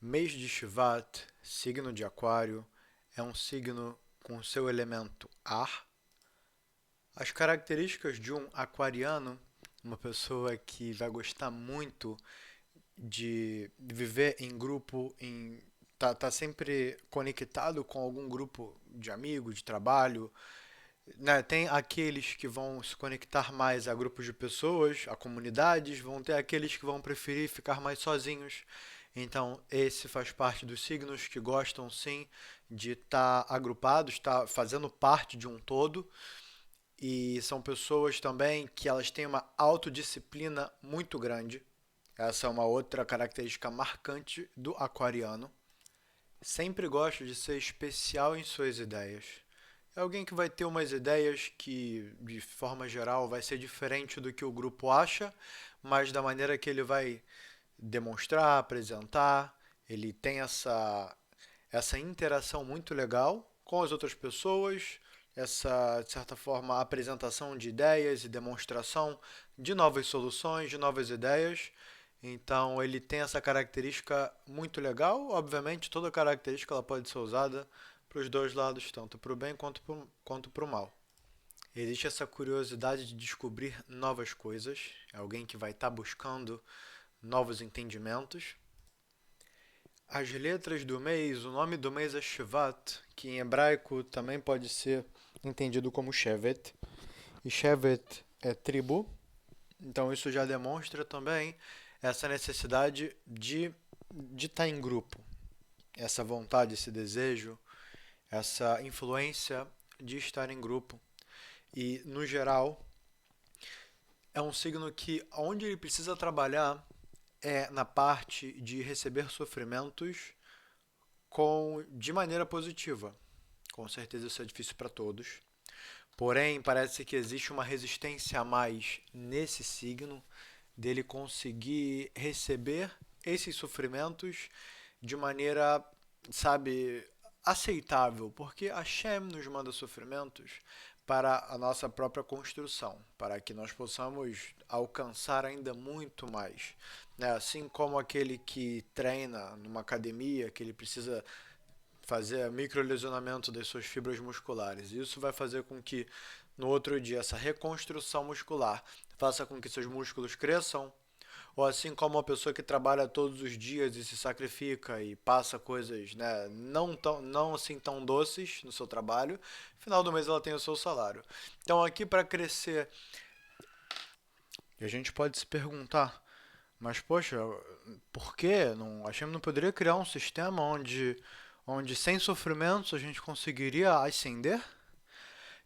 Mês de Shvat, signo de Aquário, é um signo com seu elemento ar. As características de um aquariano, uma pessoa que vai gostar muito de viver em grupo, tá sempre conectado com algum grupo de amigos, de trabalho, né? Tem aqueles que vão se conectar mais a grupos de pessoas, a comunidades, vão ter aqueles que vão preferir ficar mais sozinhos. Então, esse faz parte dos signos que gostam sim de estar agrupados, estar fazendo parte de um todo. E são pessoas também que elas têm uma autodisciplina muito grande. Essa é uma outra característica marcante do aquariano. Sempre gosta de ser especial em suas ideias. É alguém que vai ter umas ideias que, de forma geral, vai ser diferente do que o grupo acha, mas da maneira que ele vai demonstrar, apresentar, ele tem essa interação muito legal com as outras pessoas, essa, de certa forma, apresentação de ideias e demonstração de novas soluções, de novas ideias. Então, ele tem essa característica muito legal. Obviamente, toda característica ela pode ser usada para os dois lados, tanto para o bem quanto para o mal. Existe essa curiosidade de descobrir novas coisas, é alguém que vai estar buscando novos entendimentos. As letras do mês, o nome do mês é Shvat, que em hebraico também pode ser entendido como Shevet. E Shevet é tribo, então isso já demonstra também essa necessidade de estar em grupo, essa vontade, esse desejo, essa influência de estar em grupo. E, no geral, é um signo que onde ele precisa trabalhar é na parte de receber sofrimentos de maneira positiva. Com certeza isso é difícil para todos. Porém, parece que existe uma resistência a mais nesse signo dele conseguir receber esses sofrimentos de maneira, sabe, aceitável, porque a Hashem nos manda sofrimentos para a nossa própria construção, para que nós possamos alcançar ainda muito mais. Né? Assim como aquele que treina numa academia, que ele precisa fazer microlesionamento das suas fibras musculares. Isso vai fazer com que no outro dia essa reconstrução muscular faça com que seus músculos cresçam, ou assim como uma pessoa que trabalha todos os dias e se sacrifica e passa coisas, né, não assim tão doces no seu trabalho, no final do mês ela tem o seu salário. Então aqui para crescer, a gente pode se perguntar, mas poxa, por que não, a Hashem não poderia criar um sistema onde sem sofrimentos a gente conseguiria ascender?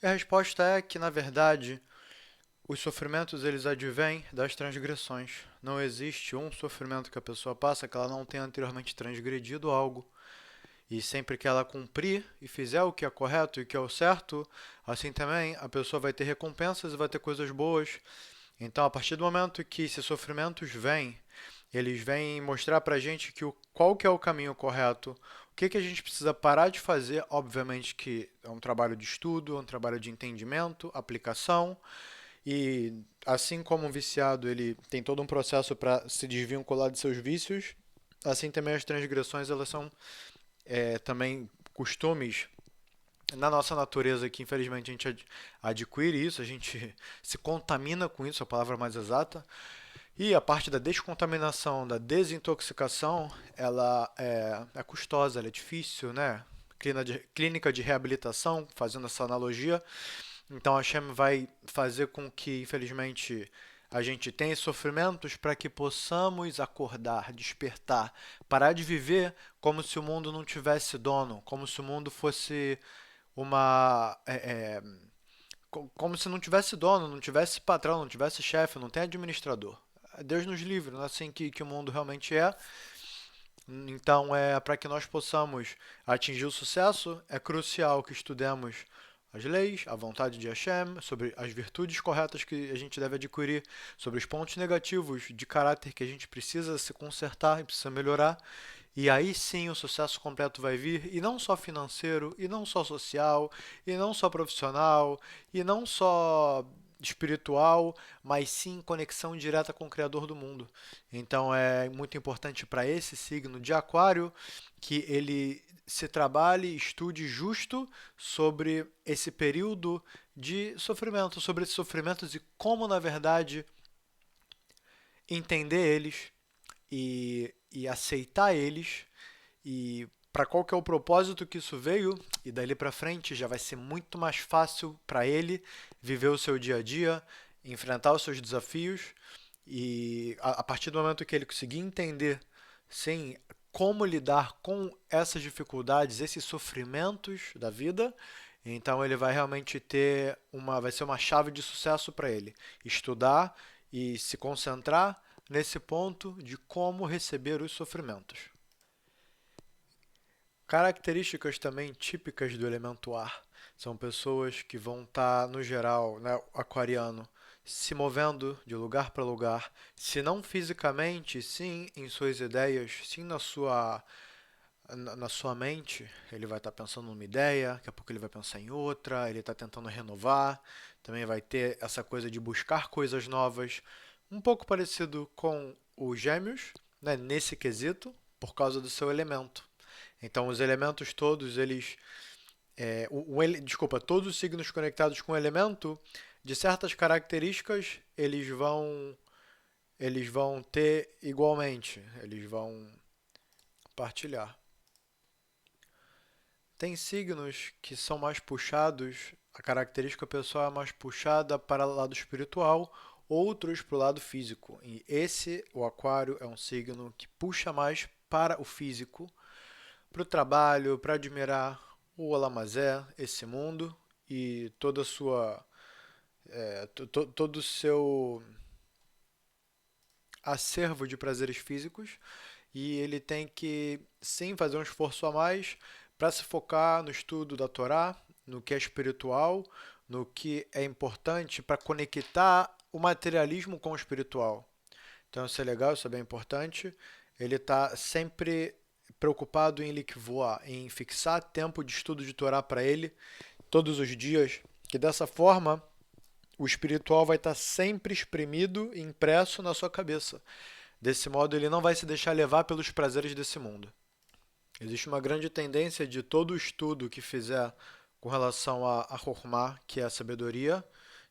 E a resposta é que, na verdade, os sofrimentos eles advêm das transgressões. Não existe um sofrimento que a pessoa passa que ela não tenha anteriormente transgredido algo. E sempre que ela cumprir e fizer o que é correto e o que é o certo, assim também a pessoa vai ter recompensas e vai ter coisas boas. Então, a partir do momento que esses sofrimentos vêm, eles vêm mostrar pra gente qual que é o caminho correto, o que que a gente precisa parar de fazer. Obviamente que é um trabalho de estudo, é um trabalho de entendimento, aplicação, e assim como um viciado ele tem todo um processo para se desvincular de seus vícios, assim também as transgressões elas são também costumes na nossa natureza que infelizmente a gente adquire isso, a gente se contamina com isso, a palavra mais exata. E a parte da descontaminação, da desintoxicação, ela é custosa, ela é difícil, né? Clínica de reabilitação, fazendo essa analogia. Então a Hashem vai fazer com que, infelizmente, a gente tenha sofrimentos para que possamos acordar, despertar, parar de viver como se o mundo não tivesse dono, como se o mundo fosse uma. Como se não tivesse dono, não tivesse patrão, não tivesse chefe, não tem administrador. Deus nos livre, não é assim que o mundo realmente é. Então, para que nós possamos atingir o sucesso, é crucial que estudemos as leis, a vontade de Hashem, sobre as virtudes corretas que a gente deve adquirir, sobre os pontos negativos de caráter que a gente precisa se consertar e precisa melhorar. E aí sim o sucesso completo vai vir, e não só financeiro, e não só social, e não só profissional, e não só espiritual, mas sim conexão direta com o Criador do mundo. Então é muito importante para esse signo de Aquário que ele se trabalhe, estude justo sobre esse período de sofrimento, sobre esses sofrimentos e como, na verdade, entender eles e aceitar eles e para qual que é o propósito que isso veio, e dali para frente já vai ser muito mais fácil para ele viver o seu dia a dia, enfrentar os seus desafios e a partir do momento que ele conseguir entender, sim, como lidar com essas dificuldades, esses sofrimentos da vida, então ele vai realmente ter vai ser uma chave de sucesso para ele. Estudar e se concentrar nesse ponto de como receber os sofrimentos. Características também típicas do elemento ar são pessoas que vão estar, no geral, né, aquariano, se movendo de lugar para lugar, se não fisicamente, sim em suas ideias, sim na sua mente. Ele vai estar pensando numa ideia, daqui a pouco ele vai pensar em outra, ele está tentando renovar, também vai ter essa coisa de buscar coisas novas, um pouco parecido com os gêmeos, né, nesse quesito, por causa do seu elemento. Então, os elementos todos, eles. Desculpa, todos os signos conectados com o elemento, de certas características, eles vão ter igualmente, eles vão partilhar. Tem signos que são mais puxados, a característica pessoal é mais puxada para o lado espiritual, outros para o lado físico. E esse, o Aquário, é um signo que puxa mais para o físico, para o trabalho, para admirar o Olamazé, esse mundo e toda a sua, todo o seu acervo de prazeres físicos. E ele tem que sim fazer um esforço a mais para se focar no estudo da Torá, no que é espiritual, no que é importante para conectar o materialismo com o espiritual. Então isso é legal, isso é bem importante. Ele está sempre preocupado em likvoar, em fixar tempo de estudo de Torá para ele todos os dias, que dessa forma o espiritual vai estar sempre exprimido e impresso na sua cabeça. Desse modo, ele não vai se deixar levar pelos prazeres desse mundo. Existe uma grande tendência de todo o estudo que fizer com relação a Chokhmah, que é a sabedoria,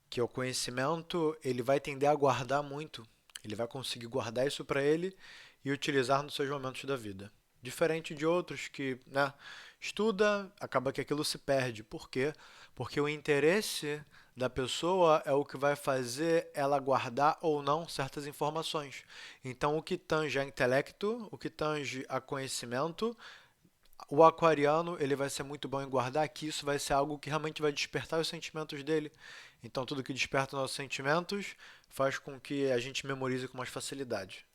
que é o conhecimento, ele vai tender a guardar muito. Ele vai conseguir guardar isso para ele e utilizar nos seus momentos da vida. Diferente de outros que, né, estuda, acaba que aquilo se perde. Por quê? Porque o interesse da pessoa é o que vai fazer ela guardar ou não certas informações. Então, o que tange a intelecto, o que tange a conhecimento, o aquariano ele vai ser muito bom em guardar, que isso vai ser algo que realmente vai despertar os sentimentos dele. Então, tudo que desperta nossos sentimentos faz com que a gente memorize com mais facilidade.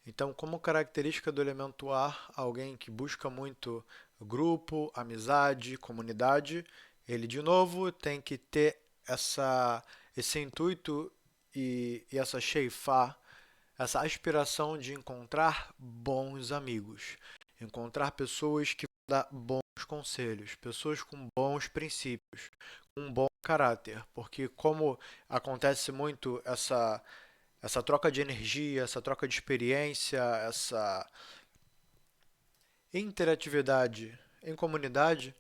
Então, como característica do elemento ar, alguém que busca muito grupo, amizade, comunidade, ele de novo tem que ter esse intuito e essa sheifá, essa aspiração de encontrar bons amigos, encontrar pessoas que vão dar bons conselhos, pessoas com bons princípios, com um bom caráter, porque como acontece muito essa troca de energia, essa troca de experiência, essa interatividade em comunidade,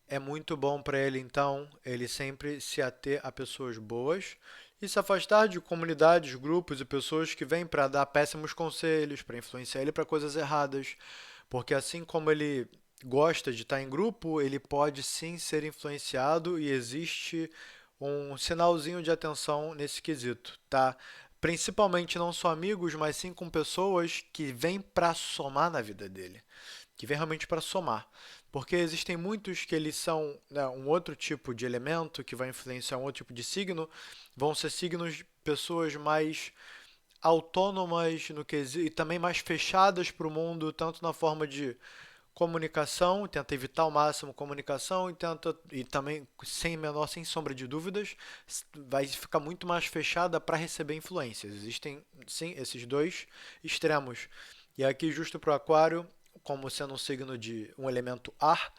é muito bom para ele, então, ele sempre se ater a pessoas boas e se afastar de comunidades, grupos e pessoas que vêm para dar péssimos conselhos, para influenciar ele para coisas erradas. Porque assim como ele gosta de estar em grupo, ele pode sim ser influenciado e existe um sinalzinho de atenção nesse quesito, tá? Principalmente não só amigos, mas sim com pessoas que vêm para somar na vida dele, que vêm realmente para somar. Porque existem muitos que eles são, né, um outro tipo de elemento que vai influenciar um outro tipo de signo, vão ser signos de pessoas mais autônomas no quesito, e também mais fechadas para o mundo, tanto na forma de comunicação, tenta evitar ao máximo comunicação e também sem sombra de dúvidas, vai ficar muito mais fechada para receber influências. Existem sim esses dois extremos. E aqui justo para o aquário, como sendo um signo de um elemento ar,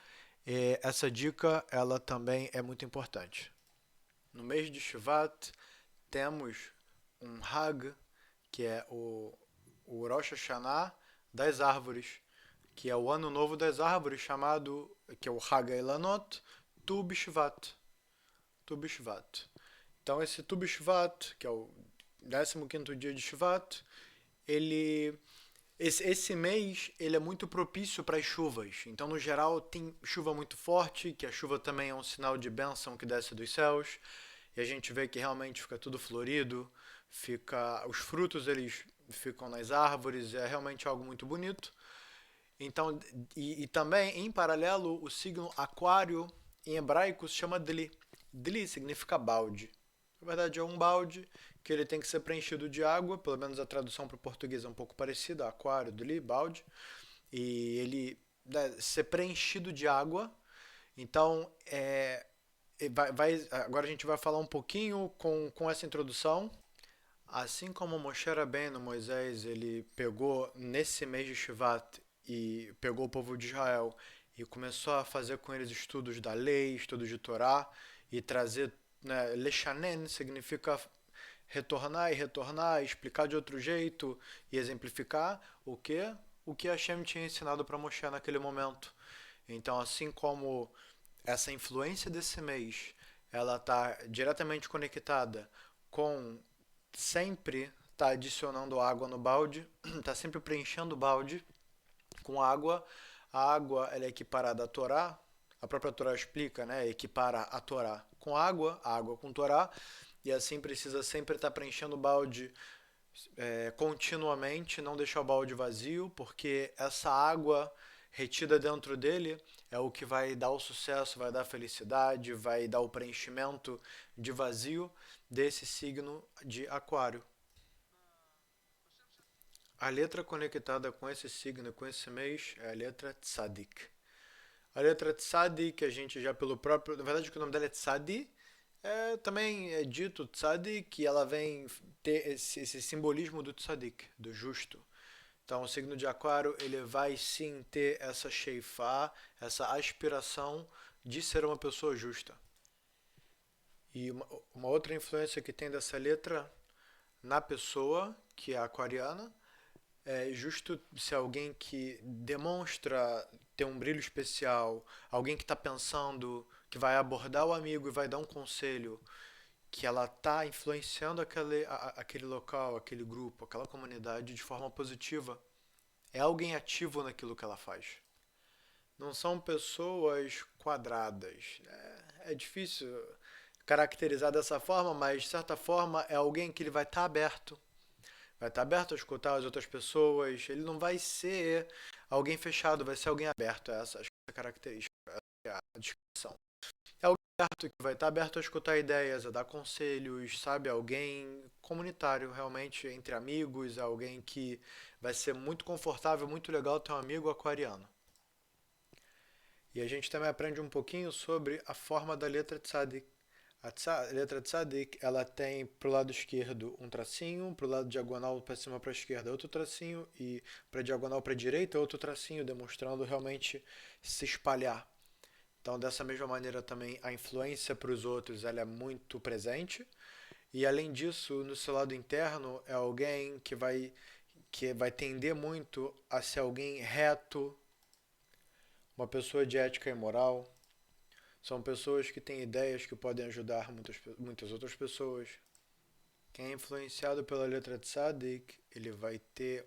essa dica ela também é muito importante. No mês de Shvat, temos um Hag, que é o Rosh Hashanah das árvores, que é o ano novo das árvores, chamado, que é o Hag Eilanot, Tu B'Shvat. Tu B'Shvat. Então esse Tu B'Shvat, que é o 15º dia de Shvat, ele esse mês ele é muito propício para as chuvas. Então, no geral, tem chuva muito forte, que a chuva também é um sinal de bênção que desce dos céus. E a gente vê que realmente fica tudo florido, os frutos eles ficam nas árvores, é realmente algo muito bonito. Então, e também, em paralelo, o signo Aquário, em hebraico, se chama Dli. Dli significa balde. Na verdade, é um balde que ele tem que ser preenchido de água, pelo menos a tradução para o português é um pouco parecida, aquário, Dli, balde. E ele deve ser preenchido de água. Então, agora a gente vai falar um pouquinho com essa introdução. Assim como Moshe Rabbeinu, Moisés, ele pegou nesse mês de Shivat e pegou o povo de Israel e começou a fazer com eles estudos da lei, estudos de Torá e trazer, né, Lechanen significa retornar e retornar, explicar de outro jeito e exemplificar o que Hashem tinha ensinado para Moshe naquele momento. Então, assim como essa influência desse mês, ela está diretamente conectada com sempre tá adicionando água no balde, tá sempre preenchendo o balde com água. A água ela é equiparada à Torá. A própria Torá explica, né? Equipara a Torá com água, a água com Torá. E assim precisa sempre estar preenchendo o balde continuamente, não deixar o balde vazio, porque essa água retida dentro dele é o que vai dar o sucesso, vai dar a felicidade, vai dar o preenchimento de vazio desse signo de Aquário. A letra conectada com esse signo, com esse mês, é a letra Tzadik. A letra Tzadik, a gente já pelo próprio. Na verdade, o nome dela é Tzadi. Também é dito Tzadik, e ela vem ter esse simbolismo do Tzadik, do justo. Então, o signo de Aquário, ele vai sim ter essa sheifá, essa aspiração de ser uma pessoa justa. E uma outra influência que tem dessa letra na pessoa, que é aquariana, é justo se alguém que demonstra ter um brilho especial, alguém que está pensando, que vai abordar o amigo e vai dar um conselho, que ela está influenciando aquele local, aquele grupo, aquela comunidade de forma positiva. É alguém ativo naquilo que ela faz. Não são pessoas quadradas. É difícil caracterizar dessa forma, mas de certa forma é alguém que ele vai estar aberto a escutar as outras pessoas, ele não vai ser alguém fechado, vai ser alguém aberto, acho que essa característica, é a descrição. É alguém aberto que vai estar aberto a escutar ideias, a dar conselhos, sabe? Alguém comunitário, realmente, entre amigos, alguém que vai ser muito confortável, muito legal ter um amigo aquariano. E a gente também aprende um pouquinho sobre a forma da letra tzadik. A letra tzadik, ela tem pro lado esquerdo um tracinho, pro lado diagonal para cima para a esquerda outro tracinho e para diagonal para a direita outro tracinho, demonstrando realmente se espalhar. Então, dessa mesma maneira também a influência para os outros ela é muito presente. E além disso, no seu lado interno é alguém que vai tender muito a ser alguém reto, uma pessoa de ética e moral. São pessoas que têm ideias que podem ajudar muitas outras pessoas. Quem é influenciado pela letra Tzadik, ele vai ter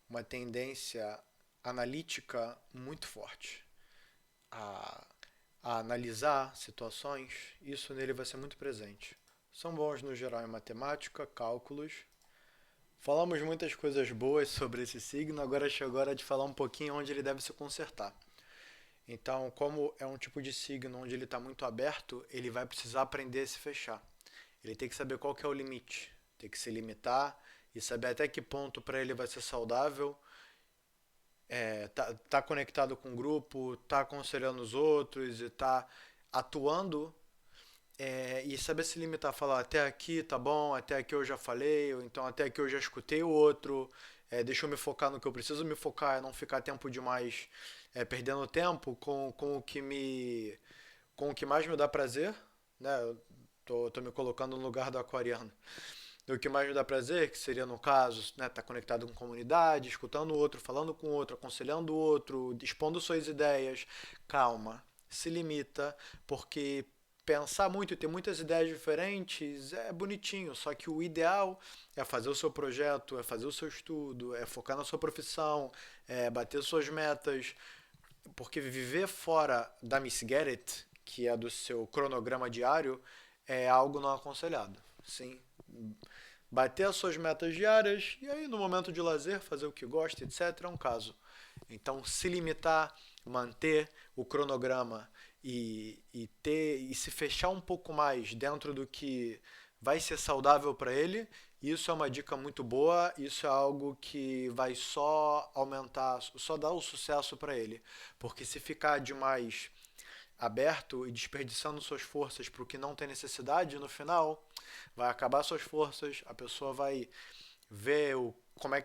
uma tendência analítica muito forte a, a analisar situações. Isso nele vai ser muito presente. São bons no geral em matemática, cálculos. Falamos muitas coisas boas sobre esse signo, agora chegou a hora de falar um pouquinho onde ele deve se consertar. Então, como é um tipo de signo onde ele está muito aberto, ele vai precisar aprender a se fechar. Ele tem que saber qual que é o limite, tem que se limitar e saber até que ponto para ele vai ser saudável. Tá conectado com o grupo, tá aconselhando os outros e tá atuando, e saber se limitar, falar até aqui tá bom, até aqui eu já falei, ou então até aqui eu já escutei o outro, deixa eu me focar no que eu preciso me focar, não ficar tempo demais perdendo tempo com o que mais me dá prazer, né? Tô me colocando no lugar do aquariano. O que mais me dá prazer, que seria no caso, né, tá conectado com comunidade, escutando o outro, falando com o outro, aconselhando o outro, expondo suas ideias. Calma, se limita, porque pensar muito e ter muitas ideias diferentes é bonitinho, só que o ideal é fazer o seu projeto, é fazer o seu estudo, é focar na sua profissão, é bater suas metas, porque viver fora da Miss Get It, que é do seu cronograma diário, é algo não aconselhado. Sim, bater as suas metas diárias e aí no momento de lazer fazer o que gosta, etc. é um caso. Então, se limitar, manter o cronograma e se fechar um pouco mais dentro do que vai ser saudável para ele, isso é uma dica muito boa, isso é algo que vai só aumentar, só dar o sucesso para ele. Porque se ficar demais aberto e desperdiçando suas forças para o que não tem necessidade, no final vai acabar suas forças, a pessoa vai ver como é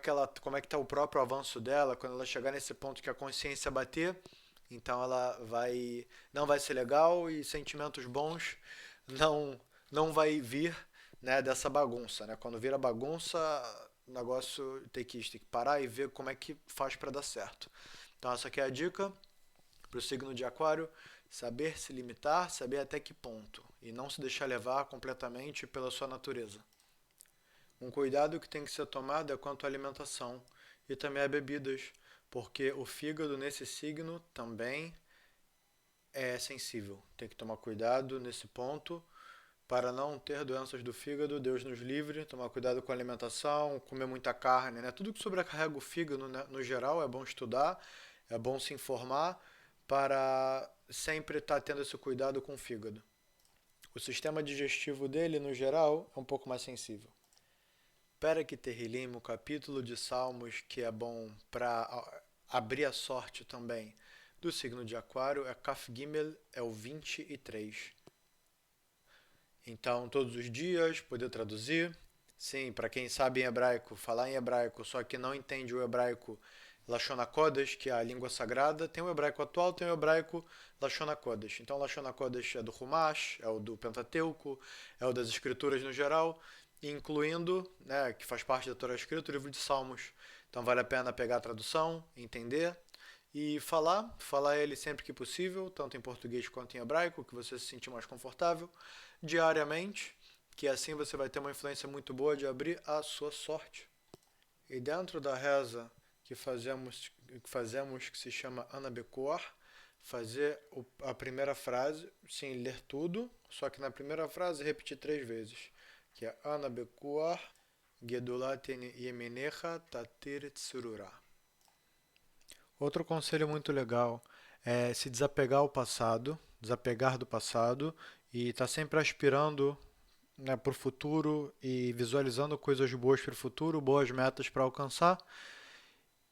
que tá o próprio avanço dela quando ela chegar nesse ponto que a consciência bater, então ela vai não vai ser legal e sentimentos bons não não vai vir, né, dessa bagunça, né? Quando vira bagunça, o negócio tem que parar e ver como é que faz para dar certo. Então essa aqui é a dica para o signo de Aquário: saber se limitar, saber até que ponto, e não se deixar levar completamente pela sua natureza. Um cuidado que tem que ser tomado é quanto à alimentação e também a bebidas, porque o fígado nesse signo também é sensível. Tem que tomar cuidado nesse ponto para não ter doenças do fígado, Deus nos livre, tomar cuidado com a alimentação, comer muita carne, né? Tudo que sobrecarrega o fígado, né, no geral, é bom estudar, é bom se informar para sempre estar tendo esse cuidado com o fígado. O sistema digestivo dele, no geral, é um pouco mais sensível. Perek Terrilim, o capítulo de Salmos que é bom para abrir a sorte também do signo de Aquário, é Kaf Gimel, é o 23. Então, todos os dias, poder traduzir. Sim, para quem sabe em hebraico, falar em hebraico, só que não entende o hebraico Lashon HaKodesh, que é a língua sagrada. Tem o hebraico atual, tem o hebraico Lashon HaKodesh. Então, Lashon HaKodesh é do Humash, é o do Pentateuco, é o das escrituras no geral, incluindo, né, que faz parte da Torá escrita, o livro de Salmos. Então, vale a pena pegar a tradução, entender e falar ele sempre que possível, tanto em português quanto em hebraico, que você se sentir mais confortável, diariamente, que assim você vai ter uma influência muito boa de abrir a sua sorte. E dentro da reza que se chama Ana Bekor, fazer a primeira frase, sim, ler tudo, só que na primeira frase repetir 3 vezes, que é Ana Bekor, Gedulat Yeminecha Tatir Tsurura. Outro conselho muito legal é se desapegar ao passado, desapegar do passado e estar sempre aspirando, né, para o futuro e visualizando coisas boas para o futuro, boas metas para alcançar,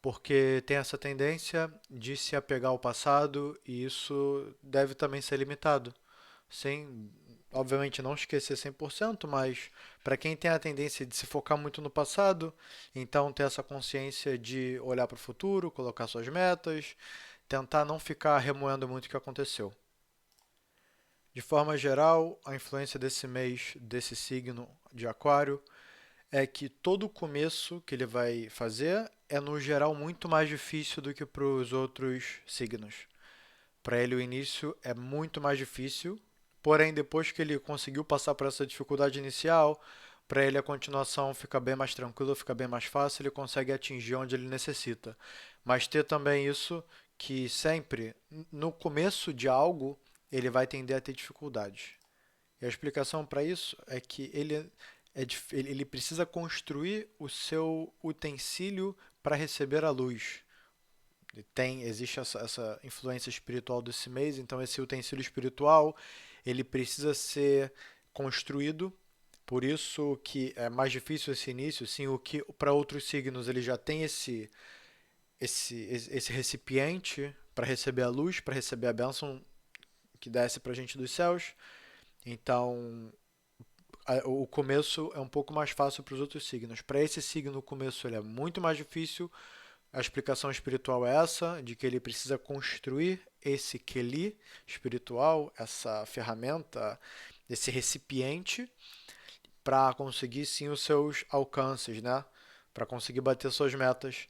porque tem essa tendência de se apegar ao passado e isso deve também ser limitado. Sem, obviamente, não esquecer 100%, mas para quem tem a tendência de se focar muito no passado, então ter essa consciência de olhar para o futuro, colocar suas metas, tentar não ficar remoendo muito o que aconteceu. De forma geral, a influência desse mês, desse signo de Aquário, é que todo o começo que ele vai fazer é, no geral, muito mais difícil do que para os outros signos. Para ele, o início é muito mais difícil, porém, depois que ele conseguiu passar por essa dificuldade inicial, para ele a continuação fica bem mais tranquila, fica bem mais fácil, ele consegue atingir onde ele necessita. Mas ter também isso que sempre, no começo de algo, ele vai tender a ter dificuldades. E a explicação para isso é que ele precisa construir o seu utensílio para receber a luz. Existe essa influência espiritual desse mês, então esse utensílio espiritual ele precisa ser construído, por isso que é mais difícil esse início, sim, o que para outros signos ele já tem esse recipiente para receber a luz, para receber a bênção que desce para a gente dos céus, então o começo é um pouco mais fácil para os outros signos. Para esse signo, o começo ele é muito mais difícil. A explicação espiritual é essa, de que ele precisa construir esse Keli espiritual, essa ferramenta, desse recipiente para conseguir sim os seus alcances, né? Para conseguir bater suas metas.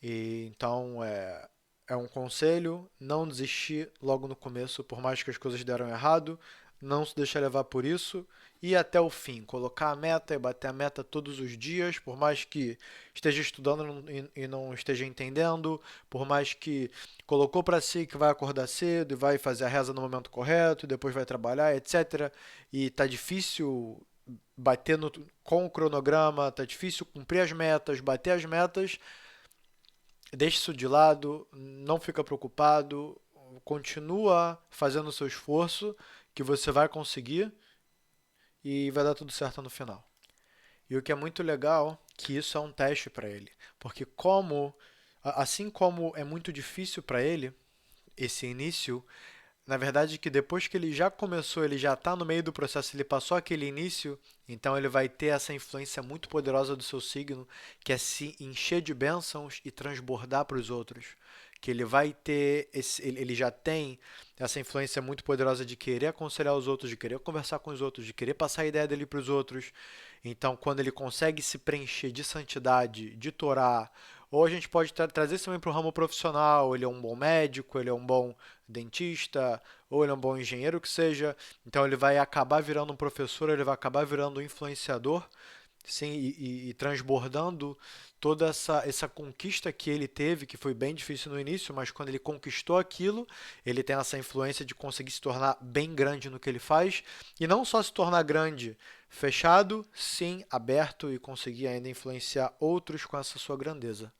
E então é um conselho, não desistir logo no começo, por mais que as coisas deram errado, não se deixar levar por isso e ir até o fim, colocar a meta e bater a meta todos os dias, por mais que esteja estudando e não esteja entendendo, por mais que colocou para si que vai acordar cedo e vai fazer a reza no momento correto, e depois vai trabalhar, etc. E tá difícil bater com o cronograma, tá difícil cumprir as metas, bater as metas. Deixe isso de lado, não fica preocupado, continua fazendo o seu esforço, que você vai conseguir e vai dar tudo certo no final. E o que é muito legal, que isso é um teste para ele, porque assim como é muito difícil para ele esse início, na verdade que depois que ele já começou, ele já está no meio do processo, ele passou aquele início, então ele vai ter essa influência muito poderosa do seu signo, que é se encher de bênçãos e transbordar para os outros. Que ele vai ter, ele já tem essa influência muito poderosa de querer aconselhar os outros, de querer conversar com os outros, de querer passar a ideia dele para os outros. Então, quando ele consegue se preencher de santidade, de Torá, ou a gente pode trazer isso também para o ramo profissional, ele é um bom médico, ele é um bom dentista, ou ele é um bom engenheiro que seja, então ele vai acabar virando um professor, ele vai acabar virando um influenciador, sim, e transbordando toda essa conquista que ele teve, que foi bem difícil no início, mas quando ele conquistou aquilo, ele tem essa influência de conseguir se tornar bem grande no que ele faz, e não só se tornar grande, fechado, sim, aberto e conseguir ainda influenciar outros com essa sua grandeza.